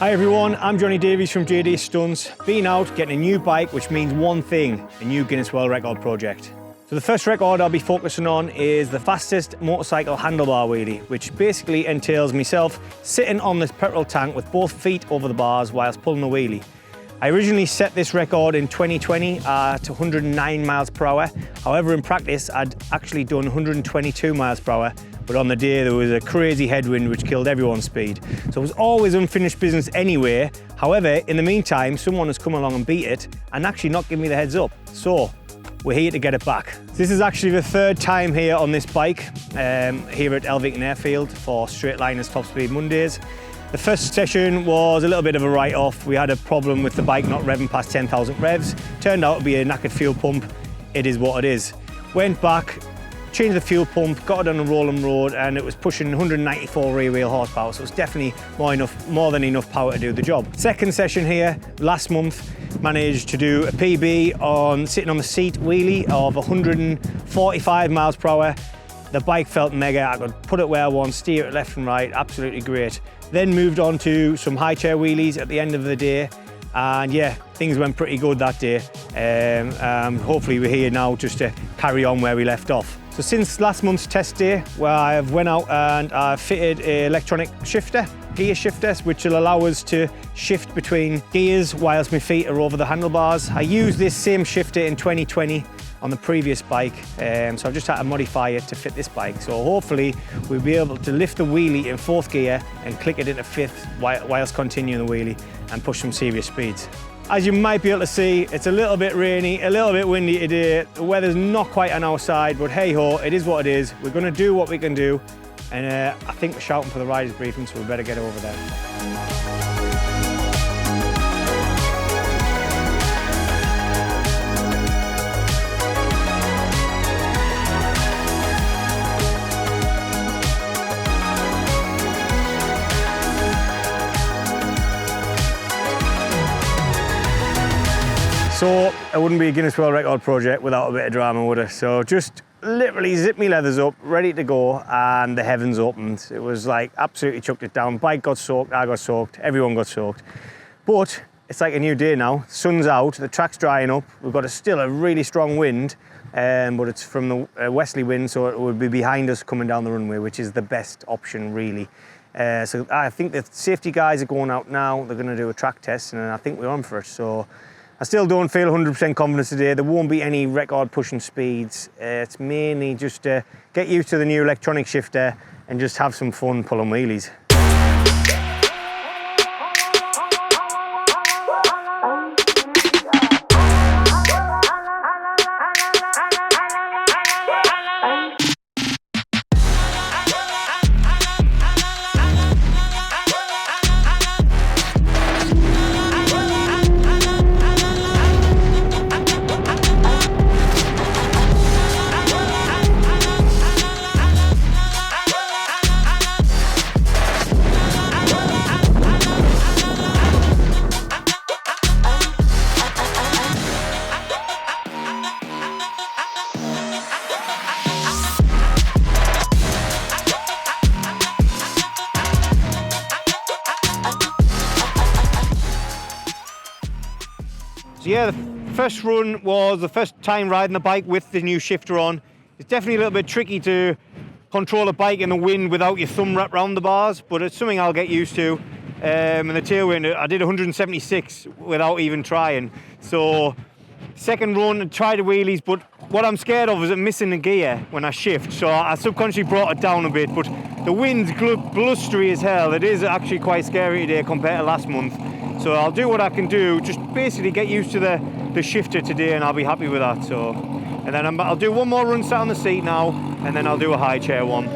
Hi everyone, I'm Johnny Davies from JD Stunts. Been out getting a new bike, which means one thing, a new Guinness World Record project. So the first record I'll be focusing on is the fastest motorcycle handlebar wheelie, which basically entails myself sitting on this petrol tank with both feet over the bars whilst pulling a wheelie. I originally set this record in 2020 at 109 miles per hour. However, in practice, I'd actually done 122 miles per hour, but on the day there was a crazy headwind which killed everyone's speed. So it was always unfinished business anyway. However, in the meantime, someone has come along and beat it and actually not given me the heads up. So we're here to get it back. This is actually the third time here on this bike, here at Elvington Airfid for Straightliners Top Speed Mondays. The first session was a little bit of a write-off. We had a problem with the bike not revving past 10,000 revs. Turned out to be a knackered fuel pump. It is what it is. Went back, changed the fuel pump, got it on a rolling road, and it was pushing 194 rear wheel horsepower, so it's definitely more than enough power to do the job. Second session here, last month, managed to do a PB on sitting on the seat wheelie of 145 miles per hour. The bike felt mega. I could put it where I want, steer it left and right, absolutely great. Then moved on to some high chair wheelies at the end of the day. And yeah, things went pretty good that day. Hopefully we're here now just to carry on where we left off. So since last month's test day, where I've went out and I've fitted an electronic shifter, gear shifters, which will allow us to shift between gears whilst my feet are over the handlebars. I used this same shifter in 2020 on the previous bike, so I've just had to modify it to fit this bike. So hopefully we'll be able to lift the wheelie in fourth gear and click it into fifth whilst continuing the wheelie and push some serious speeds. As you might be able to see, it's a little bit rainy, a little bit windy today. The weather's not quite on our side, but hey ho, it is what it is. We're going to do what we can do, and I think we're shouting for the riders briefing, so we better get over there. So it wouldn't be a Guinness World Record project without a bit of drama, would it? So just literally zipped me leathers up, ready to go, and the heavens opened. It was like absolutely chucked it down. Bike got soaked, I got soaked, everyone got soaked. But it's like a new day now. Sun's out, the track's drying up. We've got still a really strong wind, but it's from the westerly wind, so it would be behind us coming down the runway, which is the best option really. So I think the safety guys are going out now. They're going to do a track test, and I think we're on for it. So I still don't feel 100% confident today. There won't be any record pushing speeds. It's mainly just to get used to the new electronic shifter and just have some fun pulling wheelies. So yeah, the first run was the first time riding the bike with the new shifter on. It's definitely a little bit tricky to control a bike in the wind without your thumb wrapped around the bars, but it's something I'll get used to. In the tailwind, I did 176 without even trying. So second run, I tried the wheelies, but what I'm scared of is I'm missing a gear when I shift. So I subconsciously brought it down a bit, but the wind's blustery as hell. It is actually quite scary today compared to last month. So I'll do what I can do, just basically get used to the shifter today, and I'll be happy with that. So, and then I'll do one more run sat on the seat now, and then I'll do a high chair one.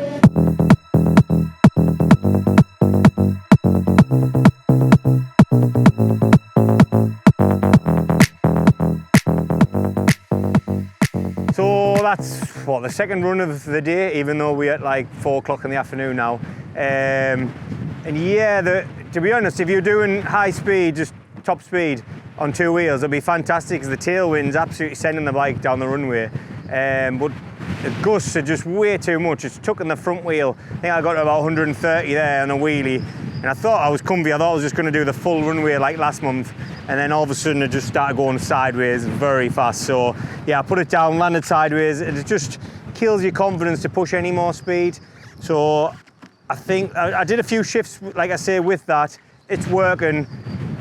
So that's what, the second run of the day, even though we're at like 4 o'clock in the afternoon now. And yeah, to be honest, if you're doing high speed, just top speed on two wheels, it'll be fantastic because the tailwind's absolutely sending the bike down the runway. But the gusts are just way too much. It's tucking the front wheel. I think I got to about 130 there on a wheelie, And I thought I was comfy. I thought I was just going to do the full runway like last month, and then all of a sudden it just started going sideways very fast. So yeah, I put it down, landed sideways. It just kills your confidence to push any more speed. So I think I did a few shifts, like I say, with that. It's working.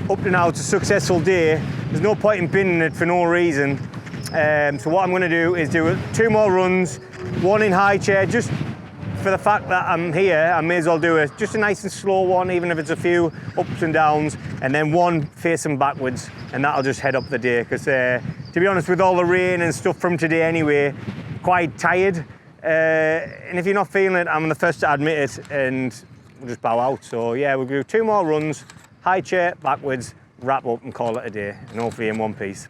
Up to now, it's a successful day. There's no point in binning it for no reason. So what I'm going to do is do 2 more runs, 1 in high chair, just for the fact that I'm here. I may as well do it just a nice and slow one, even if it's a few ups and downs, and then 1 facing backwards, and that'll just head up the day. Because to be honest, with all the rain and stuff from today anyway, quite tired. And if you're not feeling it, I'm the first to admit it, and we'll just bow out. So yeah, we'll do 2 more runs, high chair, backwards, wrap up and call it a day, and hopefully in one piece.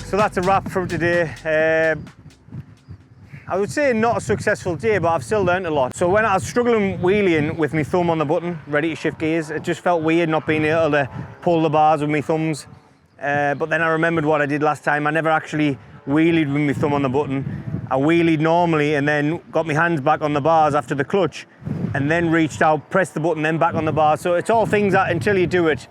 So that's a wrap from today. I would say not a successful day, but I've still learned a lot. So when I was struggling wheeling with my thumb on the button, ready to shift gears, it just felt weird not being able to pull the bars with my thumbs. But then I remembered what I did last time. I never actually wheelied with my thumb on the button. I wheelied normally and then got my hands back on the bars after the clutch, and then reached out, pressed the button, then back on the bars. So it's all things that until you do it,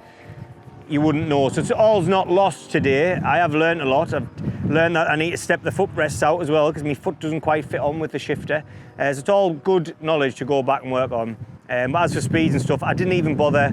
you wouldn't know. So it's all's not lost today. I have learned a lot. I've learned that I need to step the footrests out as well, because my foot doesn't quite fit on with the shifter. So it's all good knowledge to go back and work on. But as for speeds and stuff, I didn't even bother.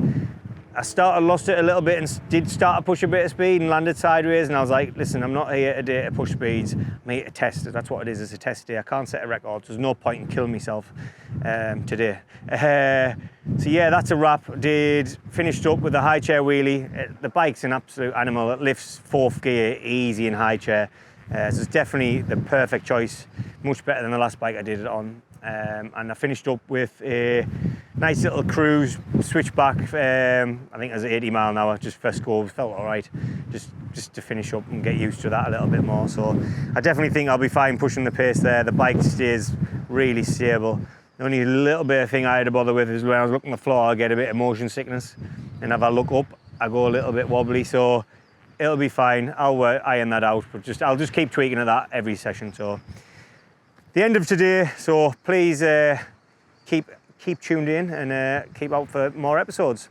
I lost it a little bit and did start to push a bit of speed and landed sideways, and I was like, listen, I'm not here today to push speeds. I'm here to test. That's what it is. It's a test day. I can't set a record. There's no point in killing myself today. So yeah, that's a wrap. Finished up with a high chair wheelie. The bike's an absolute animal. It lifts 4th gear easy in high chair. So it's definitely the perfect choice. Much better than the last bike I did it on. And I finished up with a nice little cruise switchback. I think it was 80 mile an hour, just first go. Felt all right, just to finish up and get used to that a little bit more. So I definitely think I'll be fine pushing the pace there. The bike stays really stable. The only little bit of thing I had to bother with is when I was looking at the floor, I get a bit of motion sickness, and if I look up, I go a little bit wobbly. So it'll be fine. I'll iron that out, but I'll just keep tweaking at that every session. So the end of today. So please keep tuned in and keep out for more episodes.